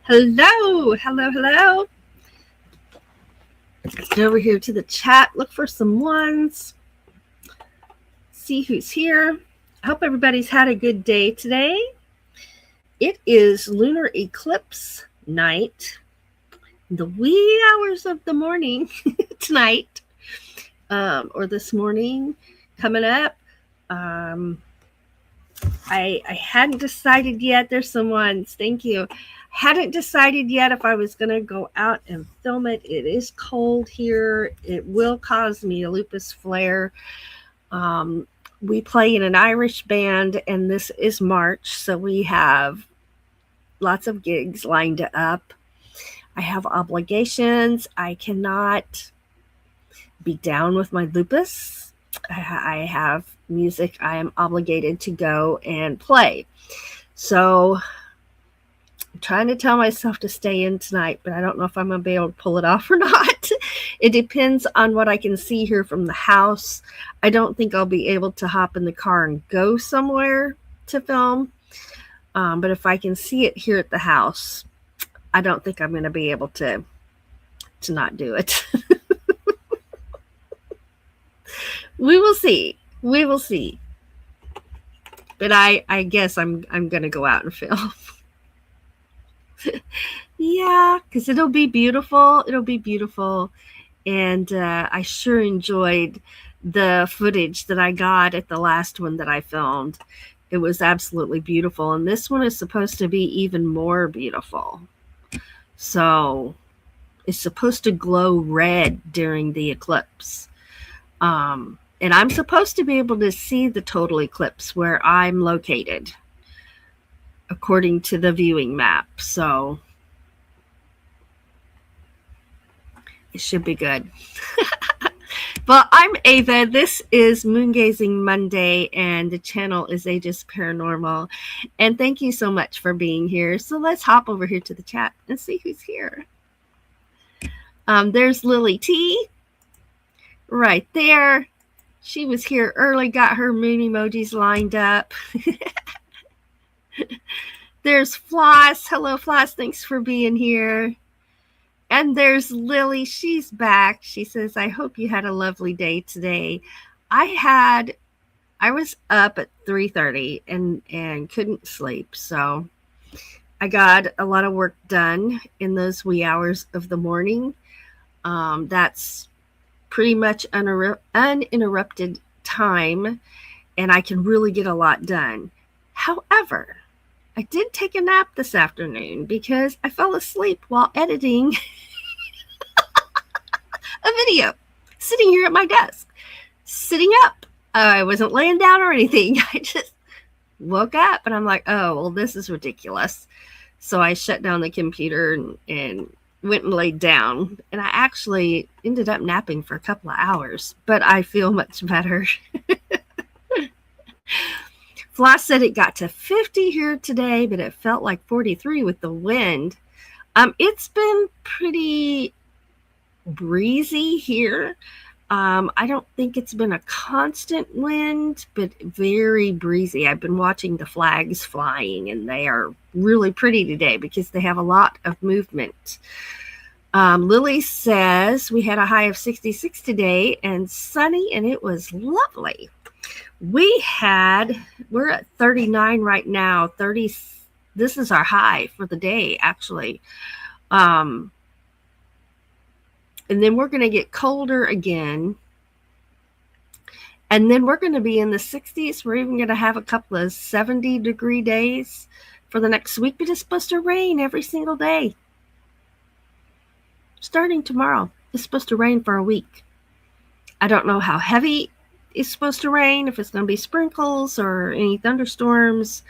Hello, hello, hello. Let's get over here to the chat. Look for some ones. See who's here. I hope everybody's had a good day today. It is lunar eclipse night, the wee hours of the morning tonight, or this morning coming up. I hadn't decided yet. There's some ones. Thank you. Hadn't decided yet if I was going to go out and film it. It is cold here. It will cause me a lupus flare. We play in an Irish band, and this is March, so we have lots of gigs lined up. I have obligations. I cannot be down with my lupus. I have music I am obligated to go and play. So I'm trying to tell myself to stay in tonight, but I don't know if I'm going to be able to pull it off or not. It depends on what I can see here from the house. I don't think I'll be able to hop in the car and go somewhere to film. But if I can see it here at the house, I don't think I'm going to be able to not do it. We will see. We will see. But I guess I'm going to go out and film. Yeah, because it'll be beautiful. It'll be beautiful. And I sure enjoyed the footage that I got at the last one that I filmed. It was absolutely beautiful. And this one is supposed to be even more beautiful. So it's supposed to glow red during the eclipse. And I'm supposed to be able to see the total eclipse where I'm located, according to the viewing map. So it should be good. Well, I'm Ava. This is Moongazing Monday, and the channel is Aegis Paranormal. And thank you so much for being here. So let's hop over here to the chat and see who's here. There's Lily T. Right there. She was here early, got her moon emojis lined up. There's Floss. Hello, Floss. Thanks for being here. And there's Lily. She's back. She says, I hope you had a lovely day today. I was up at 3:30 and couldn't sleep. So I got a lot of work done in those wee hours of the morning. That's pretty much uninterrupted time, and I can really get a lot done. However, I did take a nap this afternoon because I fell asleep while editing a video, sitting here at my desk, sitting up. I wasn't laying down or anything. I just woke up and I'm like, oh, well, this is ridiculous. So I shut down the computer and went and laid down, and I actually ended up napping for a couple of hours, but I feel much better. Floss said it got to 50 here today, but it felt like 43 with the wind. It's been pretty breezy here. I don't think it's been a constant wind, but very breezy. I've been watching the flags flying, and they are really pretty today because they have a lot of movement. Lily says we had a high of 66 today and sunny, and it was lovely. We're at 39 right now. 30. This is our high for the day, actually. And then we're going to get colder again. And then we're going to be in the 60s. We're even going to have a couple of 70-degree days for the next week, but it's supposed to rain every single day. Starting tomorrow, it's supposed to rain for a week. I don't know how heavy it's supposed to rain, if it's going to be sprinkles or any thunderstorms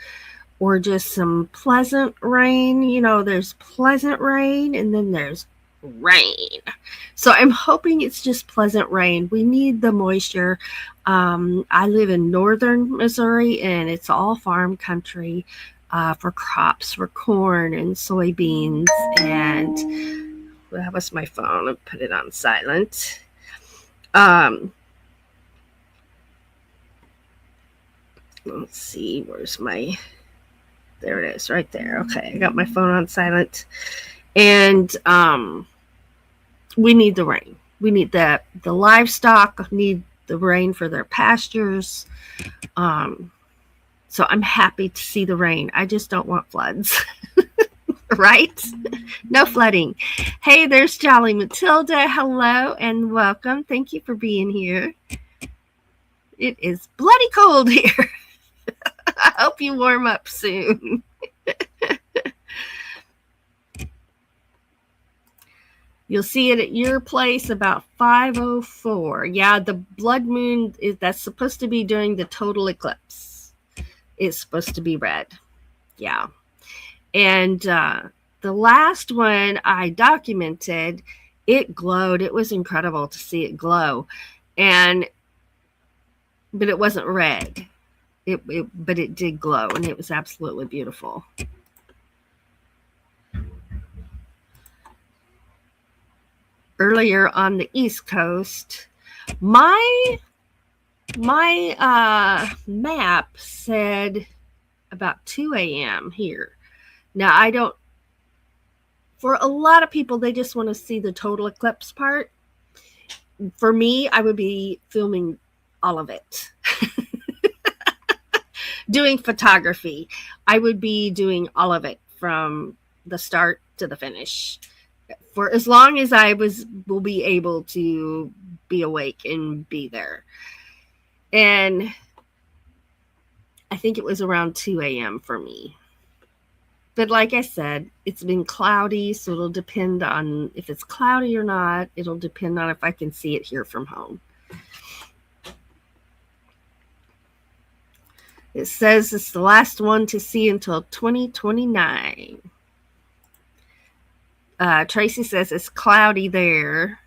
or just some pleasant rain. You know, there's pleasant rain and then there's rain. So I'm hoping it's just pleasant rain. We need the moisture. I live in northern Missouri, and it's all farm country for crops, for corn and soybeans. And that was my phone. I put it on silent. Let's see, where's my There it is, right there. Okay, I got my phone on silent. And we need the rain. We need the livestock need the rain for their pastures. So I'm happy to see the rain. I just don't want floods. Right? No flooding. Hey, there's Jolly Matilda. Hello and welcome. Thank you for being here. It is bloody cold here. I hope you warm up soon. You'll see it at your place about 5:04. Yeah, the blood moon that's supposed to be during the total eclipse. It's supposed to be red. Yeah. And the last one I documented, it glowed. It was incredible to see it glow. But it wasn't red. But it did glow, and it was absolutely beautiful. Earlier on the East Coast, my map said about 2 a.m. here. Now, I don't, for a lot of people, they just want to see the total eclipse part. For me, I would be filming all of it. Doing photography. I would be doing all of it from the start to the finish. For as long as I will be able to be awake and be there. And I think it was around 2 a.m. for me. But like I said, it's been cloudy, so it'll depend on if it's cloudy or not. It'll depend on if I can see it here from home. It says it's the last one to see until 2029. Tracy says it's cloudy there.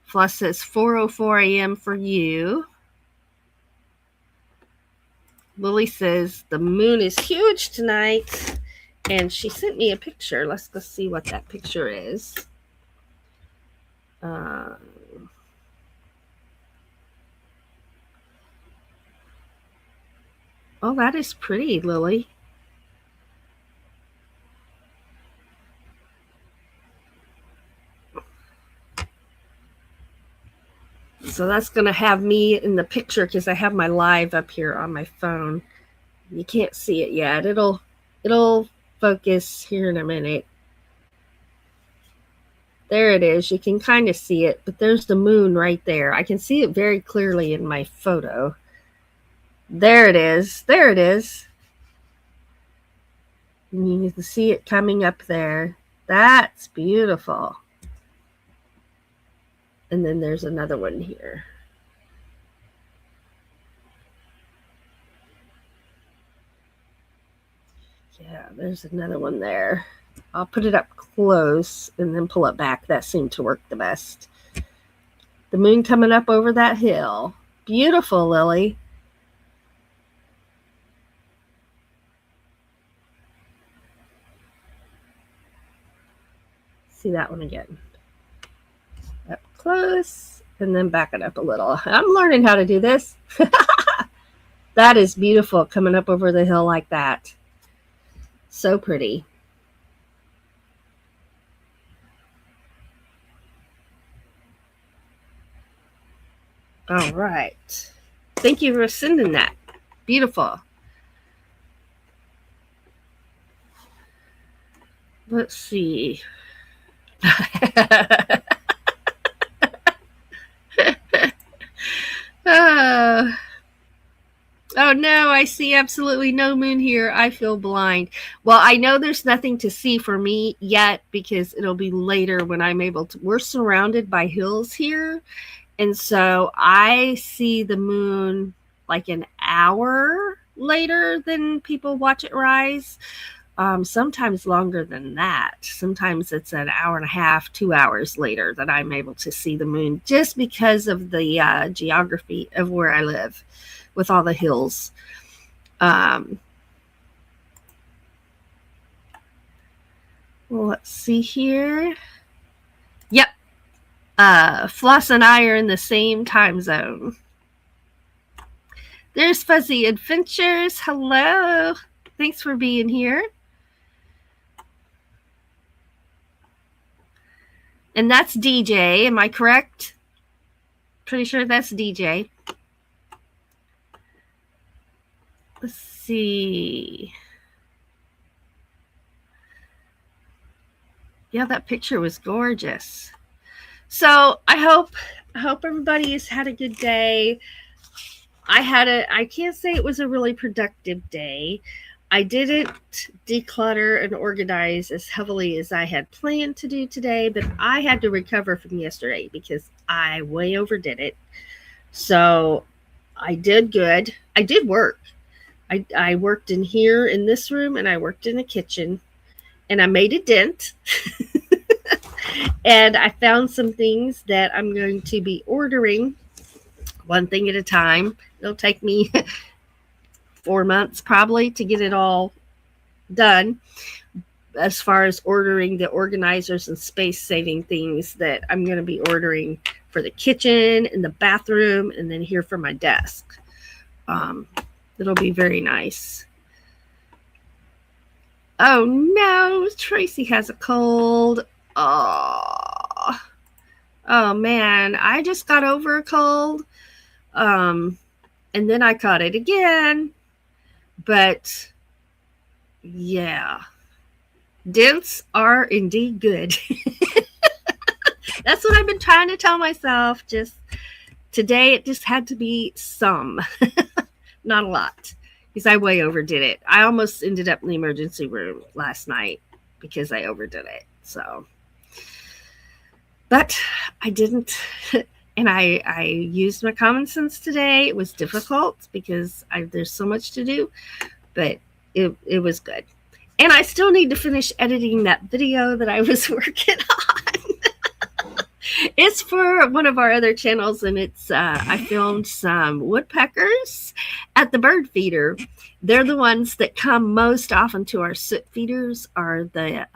Floss says 4:04 a.m. for you. Lily says the moon is huge tonight. And she sent me a picture. Let's go see what that picture is. Oh, that is pretty, Lily. So that's going to have me in the picture because I have my live up here on my phone. You can't see it yet. It'll focus here in a minute. There it is. You can kind of see it, but there's the moon right there. I can see it very clearly in my photo. There it is. There it is. And you can see it coming up there. That's beautiful. And then there's another one here. Yeah, there's another one there. I'll put it up close and then pull it back. That seemed to work the best. The moon coming up over that hill. Beautiful, Lily. See that one again. Up close and then back it up a little. I'm learning how to do this. That is beautiful coming up over the hill like that. So pretty. All right. Thank you for sending that. Beautiful. Let's see. Oh no, I see absolutely no moon here. I feel blind. Well, I know there's nothing to see for me yet because it'll be later when I'm able to. We're surrounded by hills here. And so I see the moon like an hour later than people watch it rise. Sometimes longer than that. Sometimes it's an hour and a half, 2 hours later that I'm able to see the moon just because of the geography of where I live with all the hills. Let's see here. Yep. Floss and I are in the same time zone. There's Fuzzy Adventures. Hello. Thanks for being here. And that's DJ. Am I correct? Pretty sure that's DJ. Let's see. Yeah, that picture was gorgeous. So I hope everybody has had a good day. I can't say it was a really productive day. I didn't declutter and organize as heavily as I had planned to do today, but I had to recover from yesterday because I way overdid it. So I did good. I did work. I worked in here in this room, and I worked in the kitchen, and I made a dent. And I found some things that I'm going to be ordering one thing at a time. It'll take me 4 months probably to get it all done as far as ordering the organizers and space saving things that I'm going to be ordering for the kitchen and the bathroom, and then here for my desk. It'll be very nice. Oh no, Tracy has a cold. Oh man, I just got over a cold. And then I caught it again. But yeah, dents are indeed good. That's what I've been trying to tell myself. Just today, it just had to be some, not a lot, because I way overdid it. I almost ended up in the emergency room last night because I overdid it. So, but I didn't. And I used my common sense today. It was difficult because there's so much to do, but it was good. And I still need to finish editing that video that I was working on. It's for one of our other channels, and it's I filmed some woodpeckers at the bird feeder. They're the ones that come most often to our soot feeders are the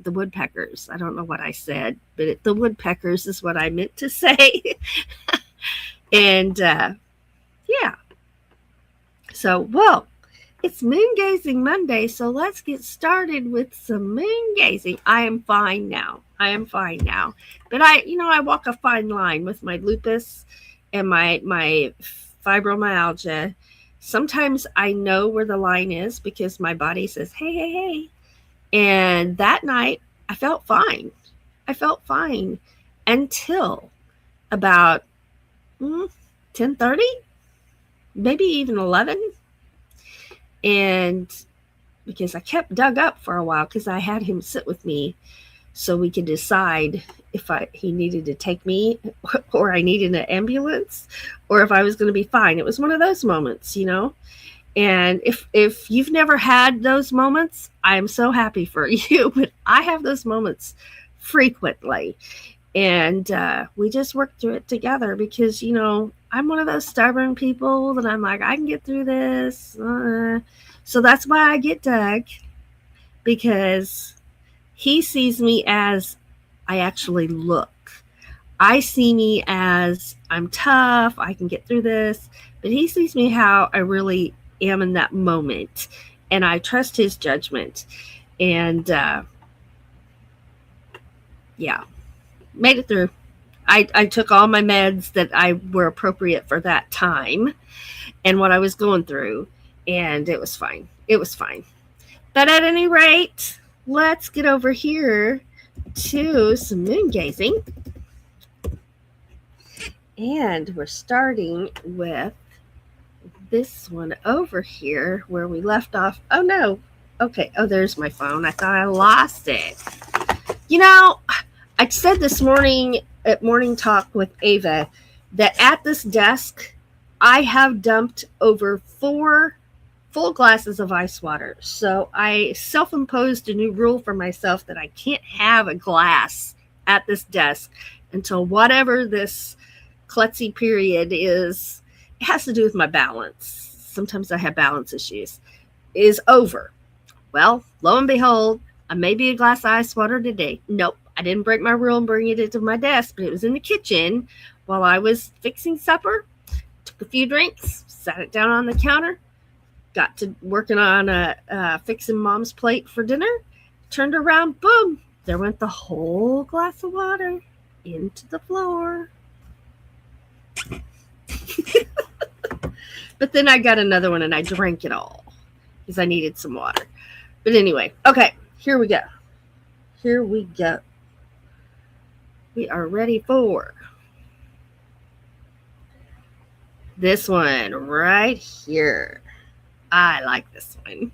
woodpeckers. I don't know what I said, but the woodpeckers is what I meant to say. And yeah. So, well, it's Moongazing Monday, so let's get started with some moongazing. I am fine now. But I walk a fine line with my lupus and my fibromyalgia. Sometimes I know where the line is because my body says, hey. And that night, I felt fine. Until about 10:30, maybe even 11. And because I kept Doug up for a while because I had him sit with me so we could decide if he needed to take me or I needed an ambulance or if I was going to be fine. It was one of those moments, And if you've never had those moments, I'm so happy for you. But I have those moments frequently. And we just work through it together because, I'm one of those stubborn people that I'm like, I can get through this. So that's why I get Doug, because he sees me as I actually look. I see me as I'm tough. I can get through this. But he sees me how I really am in that moment. And I trust his judgment. And yeah, made it through. I took all my meds that were appropriate for that time and what I was going through, and it was fine. But at any rate, let's get over here to some moongazing. And we're starting with this one over here where we left off. Oh, no. Okay. Oh, there's my phone. I thought I lost it. I said this morning at Morning Talk with Ava that at this desk, I have dumped over 4 full glasses of ice water. So I self-imposed a new rule for myself that I can't have a glass at this desk until whatever this klutzy period is. It has to do with my balance. Sometimes I have balance issues. Is over. Well, lo and behold, I may be a glass of ice water today. Nope. I didn't break my rule and bring it into my desk, but it was in the kitchen while I was fixing supper. Took a few drinks, sat it down on the counter, got to working on fixing mom's plate for dinner, turned around, boom, there went the whole glass of water into the floor. But then I got another one and I drank it all because I needed some water. But anyway, okay, here we go. Here we go. We are ready for this one right here. I like this one.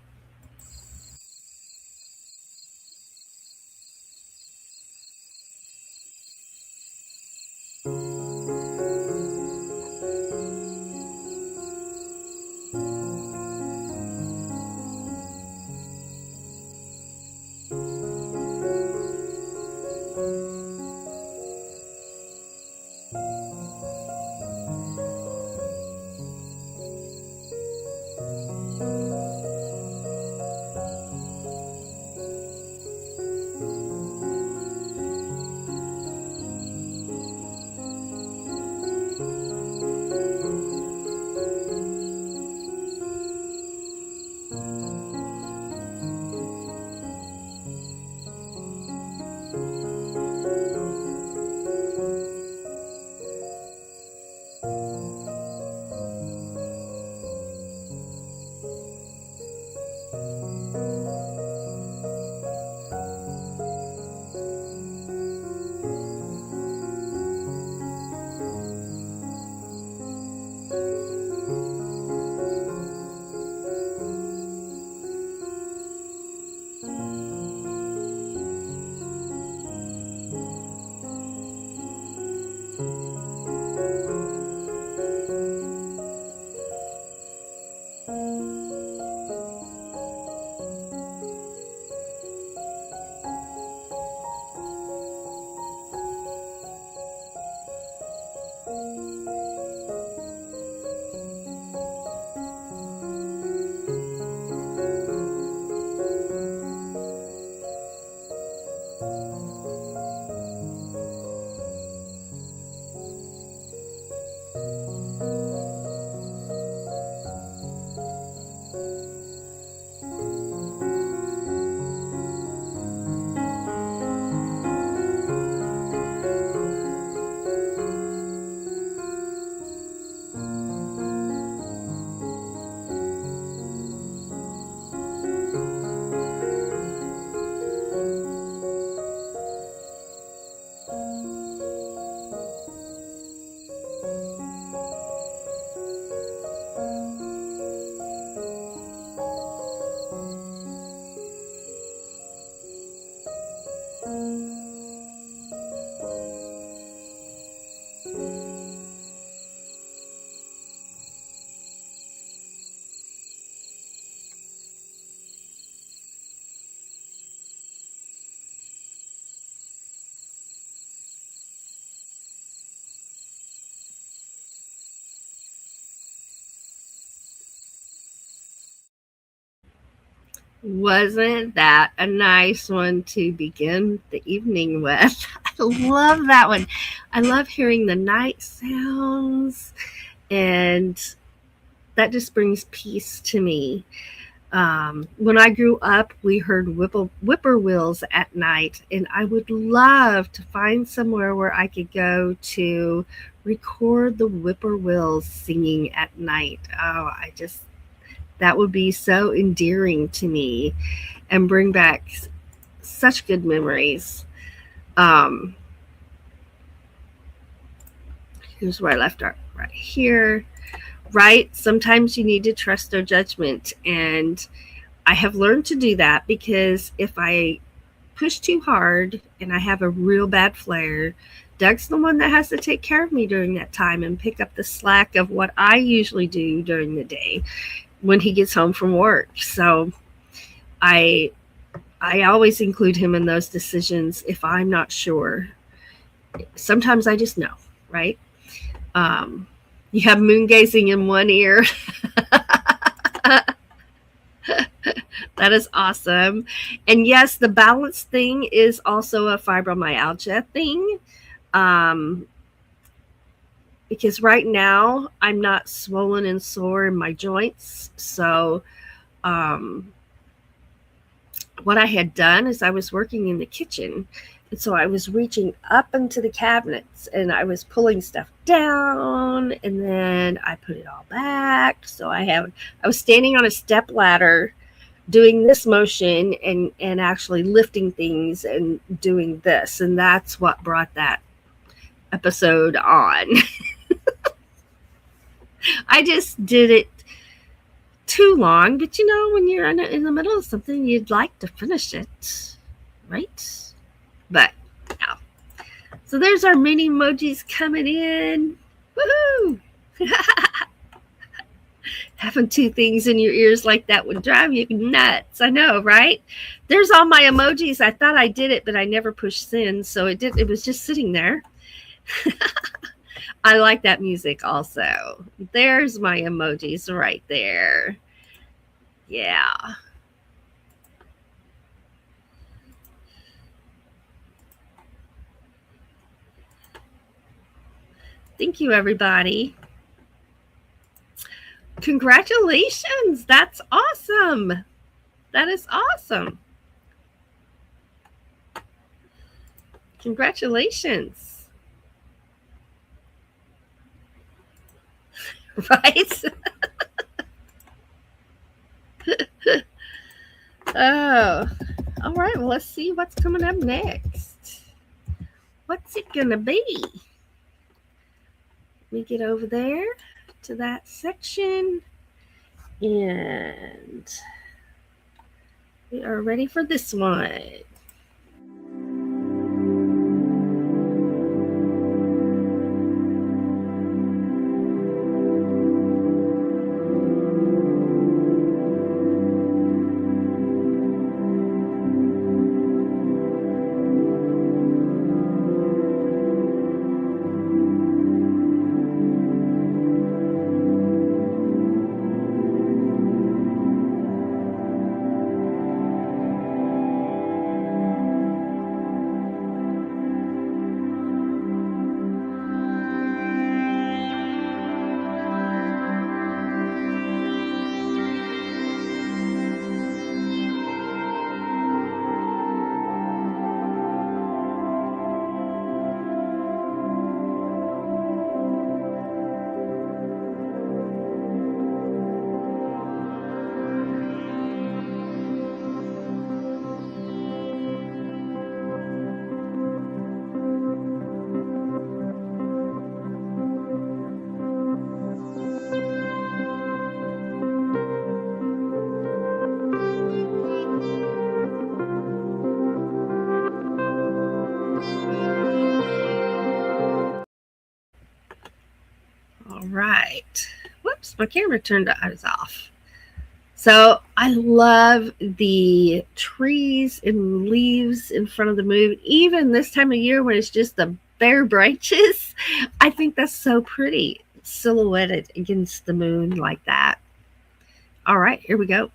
Wasn't that a nice one to begin the evening with? I love that one. I love hearing the night sounds, and that just brings peace to me. When I grew up, we heard whippoorwills at night, and I would love to find somewhere where I could go to record the whippoorwills singing at night. Oh, that would be so endearing to me and bring back such good memories. Um, Here's where I left off right here. Right? Sometimes you need to trust their judgment. And I have learned to do that because if I push too hard and I have a real bad flare, Doug's the one that has to take care of me during that time and pick up the slack of what I usually do during the day when he gets home from work. So I always include him in those decisions if I'm not sure. Sometimes I just know, right? You have moongazing in one ear. That is awesome. And yes, the balance thing is also a fibromyalgia thing. because right now I'm not swollen and sore in my joints. So what I had done is I was working in the kitchen. And so I was reaching up into the cabinets and I was pulling stuff down and then I put it all back. So I was standing on a step ladder doing this motion and actually lifting things and doing this. And that's what brought that episode on. I just did it too long, but you know, when you're in the middle of something, you'd like to finish it, right? But yeah. So there's our mini emojis coming in. Woohoo! Having two things in your ears like that would drive you nuts. I know, right? There's all my emojis. I thought I did it, but I never pushed send, so it was just sitting there. I like that music also. There's my emojis right there. Yeah. Thank you, everybody. Congratulations. That's awesome. That is awesome. Congratulations. Right? Oh, all right. Well, let's see what's coming up next. What's it going to be? Let me get over there to that section. And we are ready for this one. Right. Whoops, my camera turned eyes off. So I love the trees and leaves in front of the moon, even this time of year when it's just the bare branches. I think that's so pretty, silhouetted against the moon like that. All right, here we go.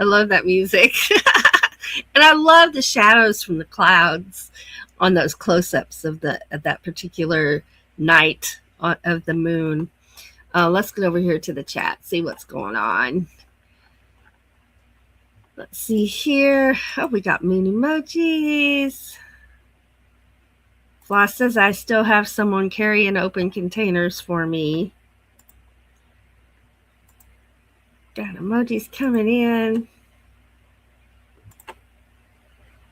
love that music. And I love the shadows from the clouds on those close-ups of that particular night of the moon. Let's get over here to the chat, see what's going on. Let's see here. Oh, we got moon emojis. Floss says, I still have someone carrying open containers for me. Got emojis coming in.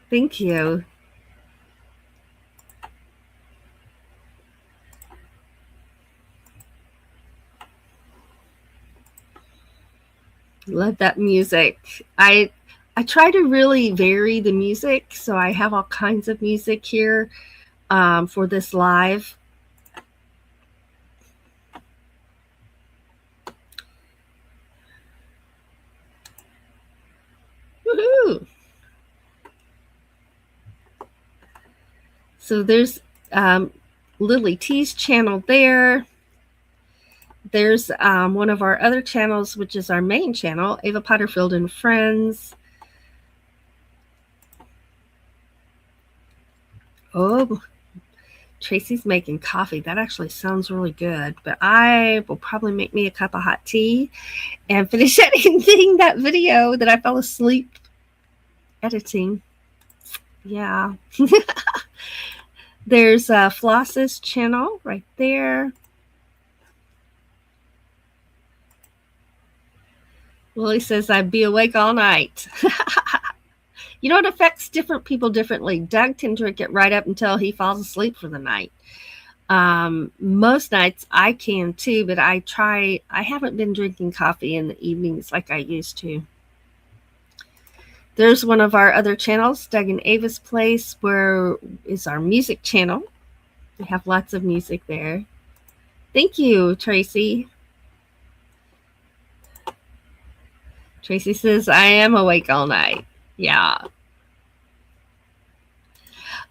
Thank you. Love that music. I try to really vary the music, so I have all kinds of music here for this live. Woohoo! So there's Lily T's channel there. There's one of our other channels, which is our main channel, Ava Potterfield and Friends. Oh, Tracy's making coffee. That actually sounds really good. But I will probably make me a cup of hot tea and finish editing that video that I fell asleep editing. Yeah. There's Floss's channel right there. Lily says, I'd be awake all night. You know, it affects different people differently. Doug can drink it right up until he falls asleep for the night. Most nights I can too, but I haven't been drinking coffee in the evenings like I used to. There's one of our other channels, Doug and Ava's Place, where is our music channel. We have lots of music there. Thank you, Tracy. Tracy says, I am awake all night. Yeah.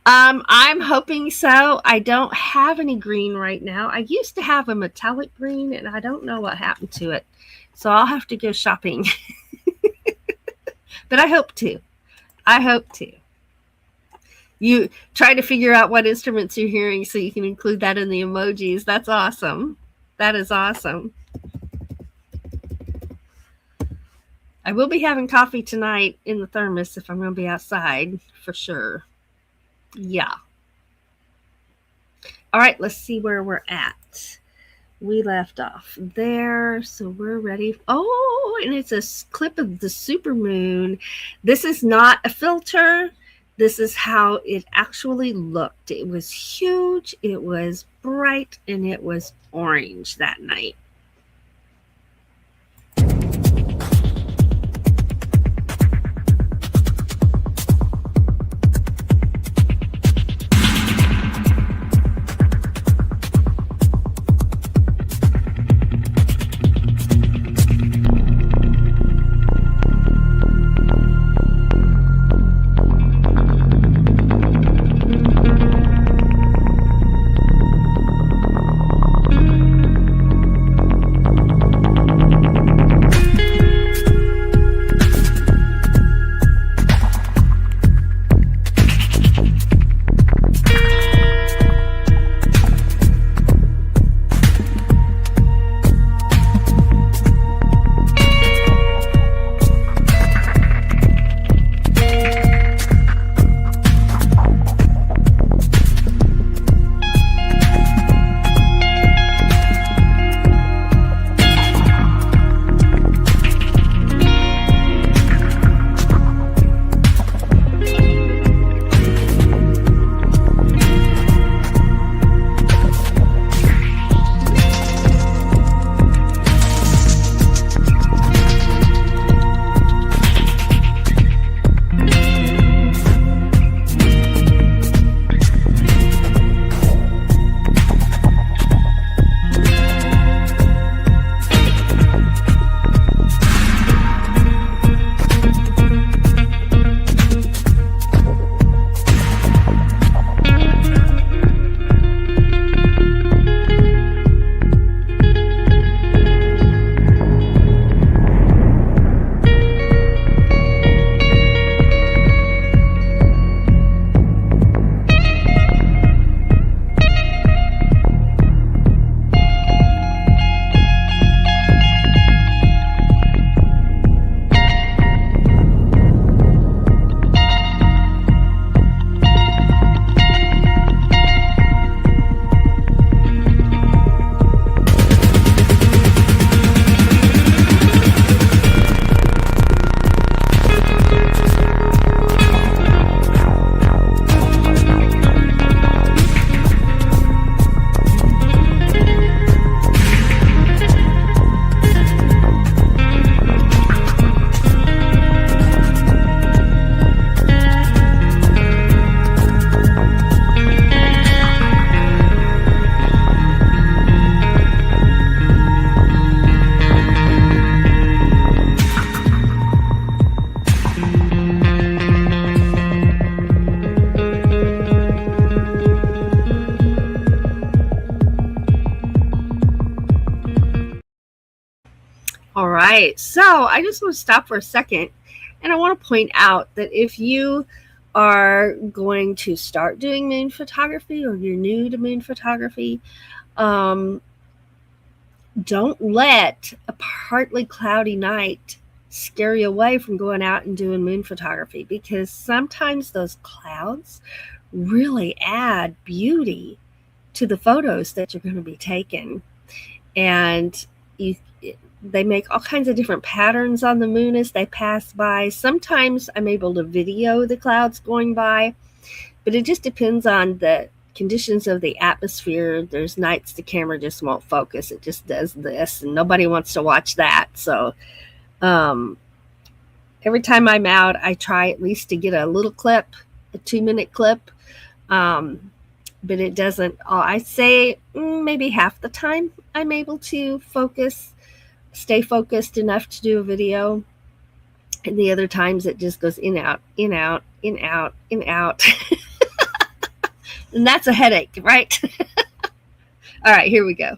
I'm hoping so. I don't have any green right now. I used to have a metallic green, and I don't know what happened to it. So I'll have to go shopping. But I hope to. I hope to. You try to figure out what instruments you're hearing so you can include that in the emojis. That's awesome. That is awesome. I will be having coffee tonight in the thermos if I'm going to be outside, for sure. Yeah. All right, let's see where we're at. We left off there, so we're ready. Oh, and it's a clip of the supermoon. This is not a filter. This is how it actually looked. It was huge, it was bright, and it was orange that night. All right. So I just want to stop for a second, and I want to point out that if you are going to start doing moon photography or you're new to moon photography, um, don't let a partly cloudy night scare you away from going out and doing moon photography, because sometimes those clouds really add beauty to the photos that you're going to be taking. And you, they make all kinds of different patterns on the moon as they pass by. Sometimes I'm able to video the clouds going by, but it just depends on the conditions of the atmosphere. There's nights the camera just won't focus. It just does this, and nobody wants to watch that. So every time I'm out, I try at least to get a little clip, a 2-minute clip. But it doesn't, I say maybe half the time I'm able to stay focused enough to do a video. And the other times it just goes in, out, in, out, in, out, in, out. And that's a headache, right? All right, here we go.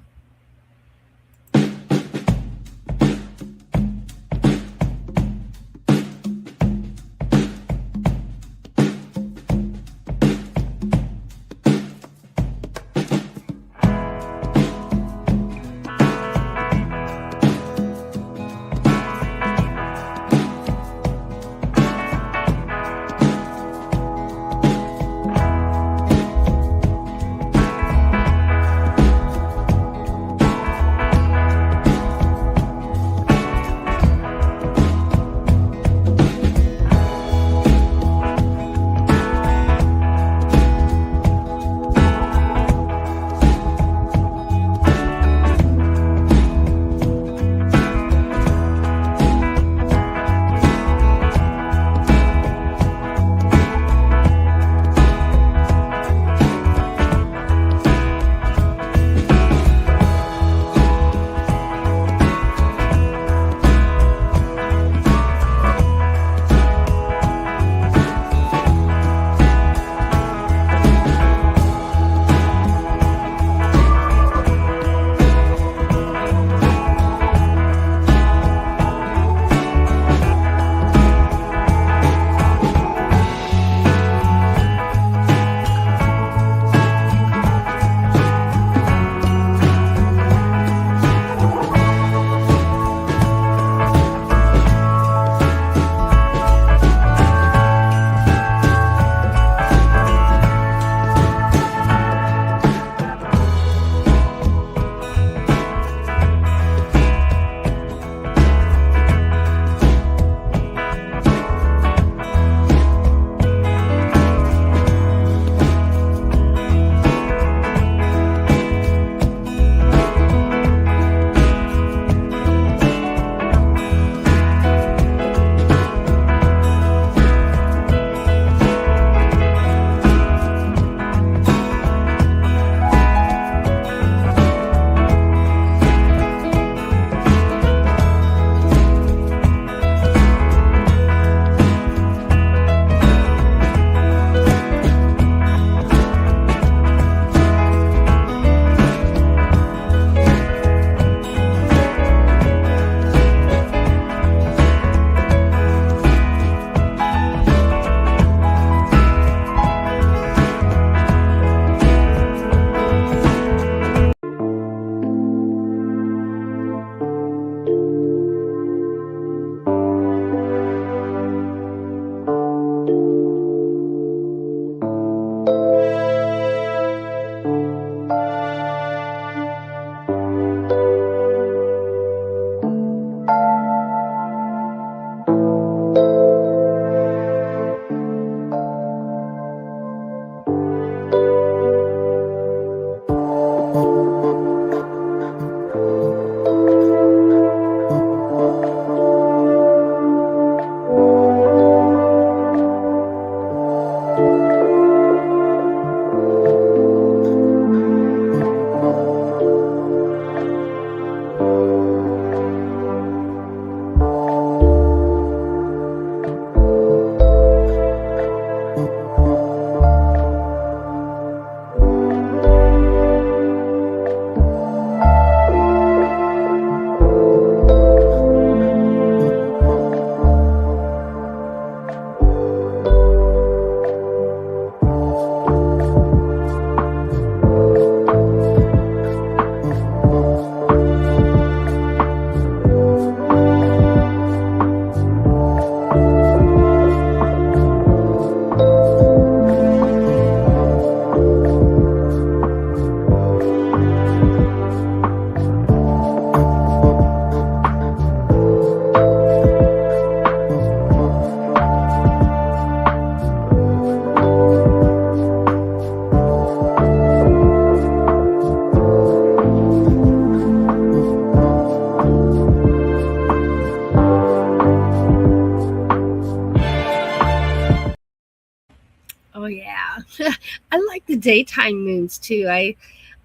daytime moons too. I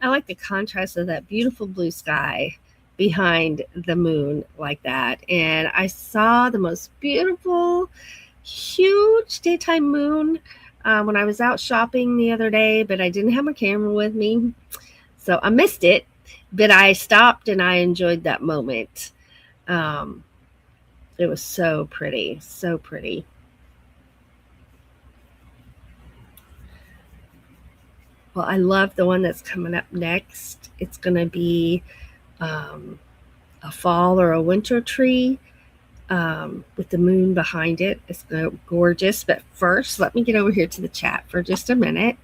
like the contrast of that beautiful blue sky behind the moon like that. And I saw the most beautiful, huge daytime moon when I was out shopping the other day, but I didn't have my camera with me. So I missed it, but I stopped and I enjoyed that moment. It was so pretty, so pretty. Well, I love the one that's coming up next. It's going to be a fall or a winter tree with the moon behind it. It's gorgeous. But first, let me get over here to the chat for just a minute.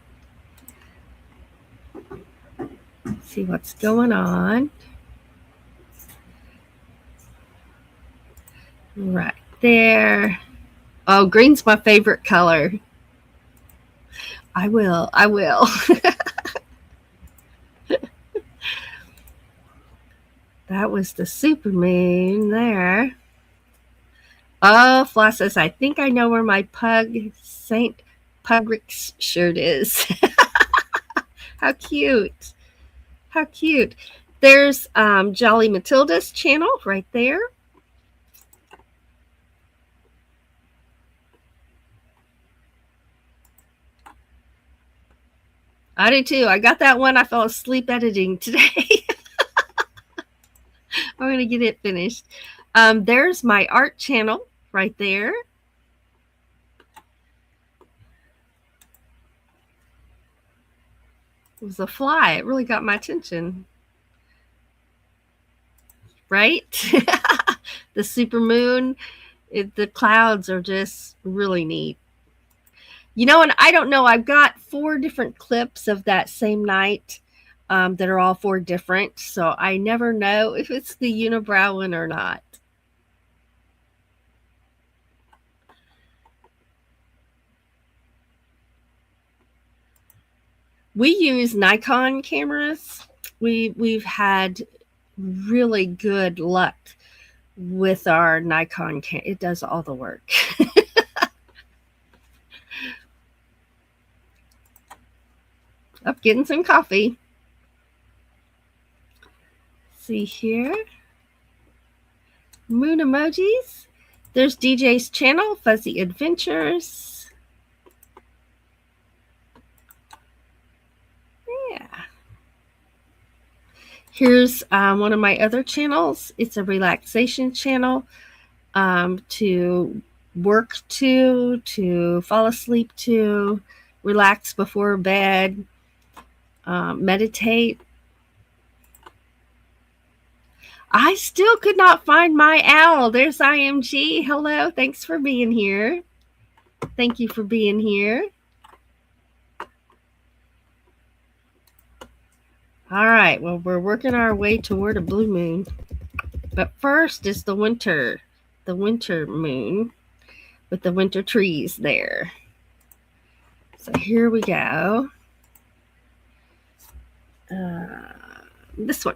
See what's going on. Right there. Oh, green's my favorite color. I will. That was the supermoon there. Oh, Floss says, I think I know where my pug, St. Pugrick's shirt is. How cute. How cute. There's Jolly Matilda's channel right there. I do too. I got that one. I fell asleep editing today. I'm going to get it finished. There's my art channel right there. It was a fly. It really got my attention. Right? The supermoon. The clouds are just really neat. You know, and I don't know. I've got 4 different clips of that same night that are all 4 different. So I never know if it's the unibrow one or not. We use Nikon cameras. We've had really good luck with our Nikon camera. It does all the work. Up getting some coffee. See here. Moon emojis. There's DJ's channel, Fuzzy Adventures. Yeah. Here's one of my other channels. It's a relaxation channel to work to fall asleep to, relax before bed, meditate. I still could not find my owl. There's IMG. Hello. Thanks for being here. Thank you for being here. All right. Well, we're working our way toward a blue moon. But first is the winter moon with the winter trees there. So here we go. This one.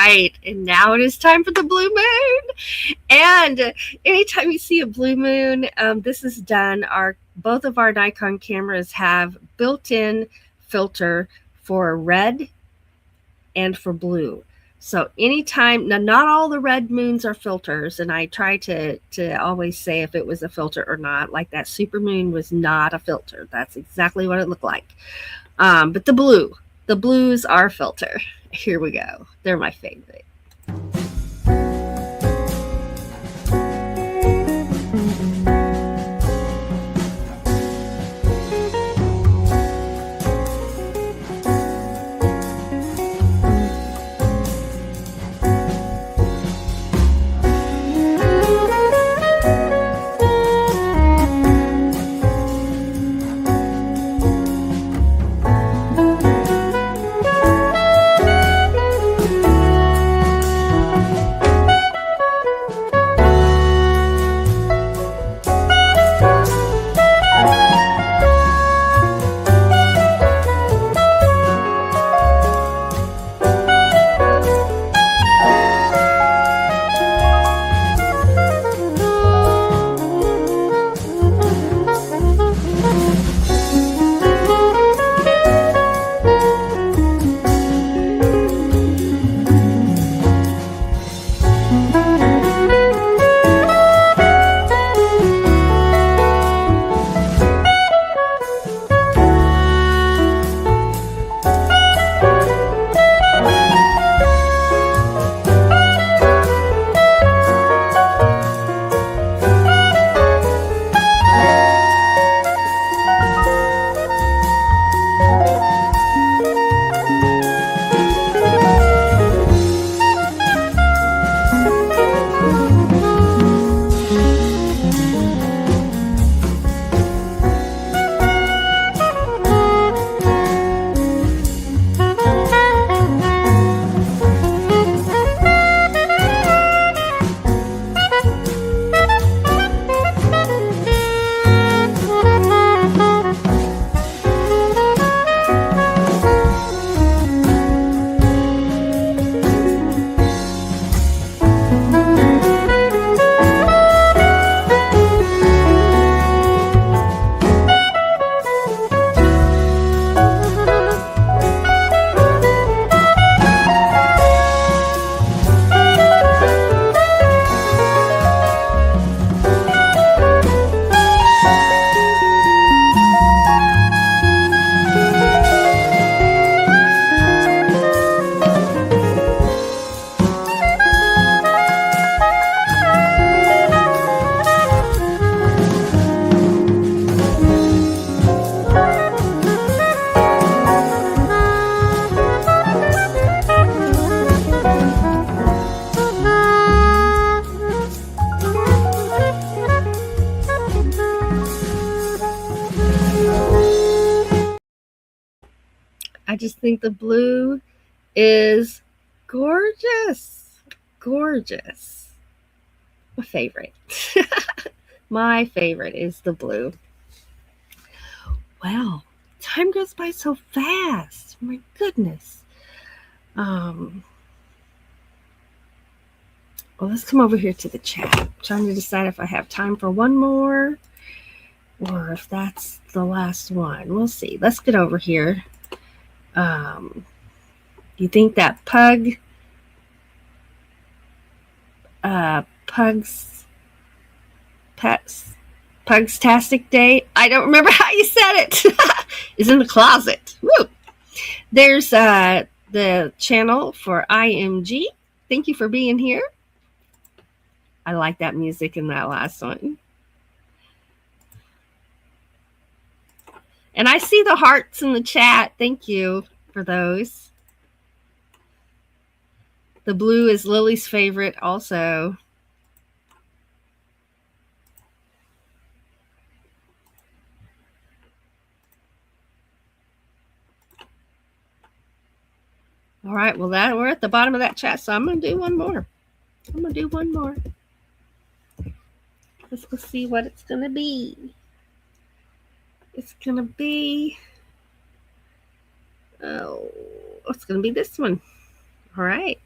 right. And now it is time for the blue moon. And anytime you see a blue moon, this is done. Both of our Nikon cameras have built-in filter for red and for blue. So anytime, now not all the red moons are filters, and I try to always say if it was a filter or not. Like that super moon was not a filter. That's exactly what it looked like. But the blues are a filter. Here we go. They're my favorite. I just think the blue is gorgeous. Gorgeous. My favorite. My favorite is the blue. Wow, time goes by so fast. My goodness. Well, let's come over here to the chat. I'm trying to decide if I have time for one more or if that's the last one. We'll see. Let's get over here. You think that Pugstastic Day? I don't remember how you said it. Is in the closet. Woo! There's the channel for IMG. Thank you for being here. I like that music in that last one. And I see the hearts in the chat. Thank you for those. The blue is Lily's favorite also. All right, well, we're at the bottom of that chat, so I'm going to do one more. Let's go see what it's going to be. It's going to be this one. All right.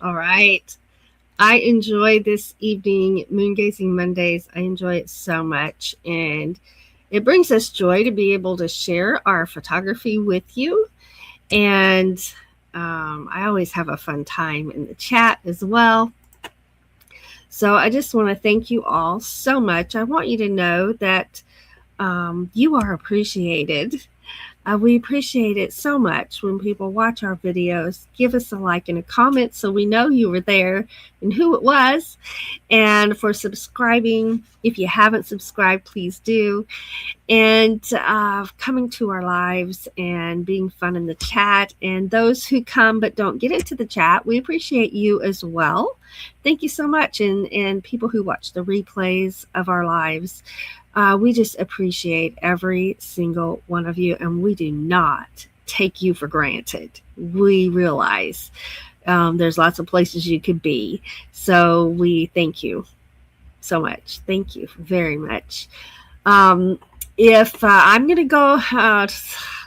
All right. I enjoy this evening, Moongazing Mondays. I enjoy it so much. And it brings us joy to be able to share our photography with you. And I always have a fun time in the chat as well. So I just want to thank you all so much. I want you to know that you are appreciated. We appreciate it so much when people watch our videos. Give us a like and a comment so we know you were there and who it was. And for subscribing, if you haven't subscribed, please do. And coming to our lives and being fun in the chat. And those who come but don't get into the chat, we appreciate you as well. Thank you so much. And people who watch the replays of our lives. We just appreciate every single one of you, and we do not take you for granted. We realize there's lots of places you could be. So we thank you so much. Thank you very much. If I'm going to go,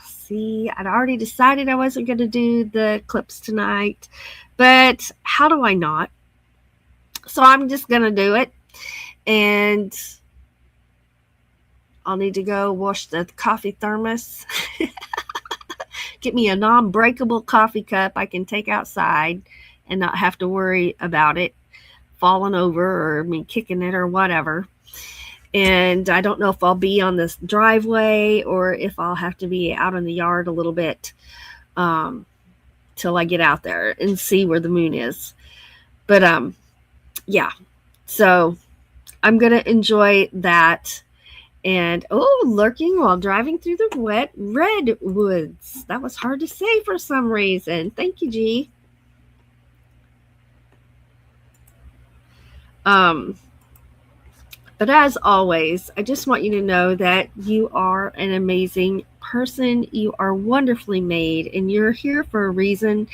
see, I'd already decided I wasn't going to do the clips tonight, but how do I not? So I'm just going to do it. And I'll need to go wash the coffee thermos. Get me a non-breakable coffee cup I can take outside and not have to worry about it falling over or me kicking it or whatever. And I don't know if I'll be on this driveway or if I'll have to be out in the yard a little bit till I get out there and see where the moon is. But yeah, so I'm going to enjoy that. And, lurking while driving through the wet redwoods. That was hard to say for some reason. Thank you, G. But as always, I just want you to know that you are an amazing person. You are wonderfully made, and you're here for a reason.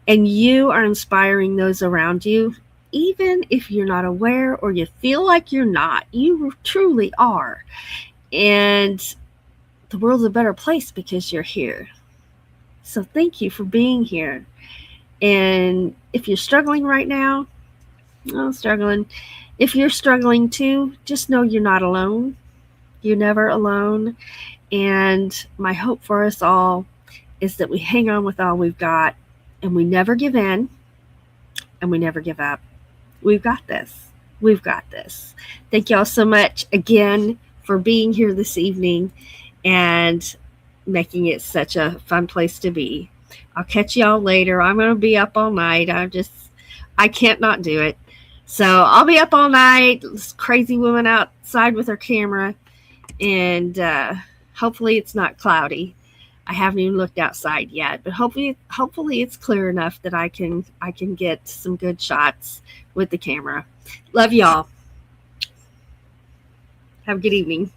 And you are inspiring those around you. Even if you're not aware or you feel like you're not, you truly are. And the world's a better place because you're here. So thank you for being here. And if you're struggling right now, if you're struggling too, just know you're not alone. You're never alone. And my hope for us all is that we hang on with all we've got and we never give in and we never give up. We've got this. We've got this. Thank y'all so much again for being here this evening and making it such a fun place to be. I'll catch y'all later. I'm going to be up all night. I can't not do it. So I'll be up all night. This crazy woman outside with her camera. And hopefully it's not cloudy. I haven't even looked outside yet, but hopefully it's clear enough that I can get some good shots with the camera. Love y'all. Have a good evening.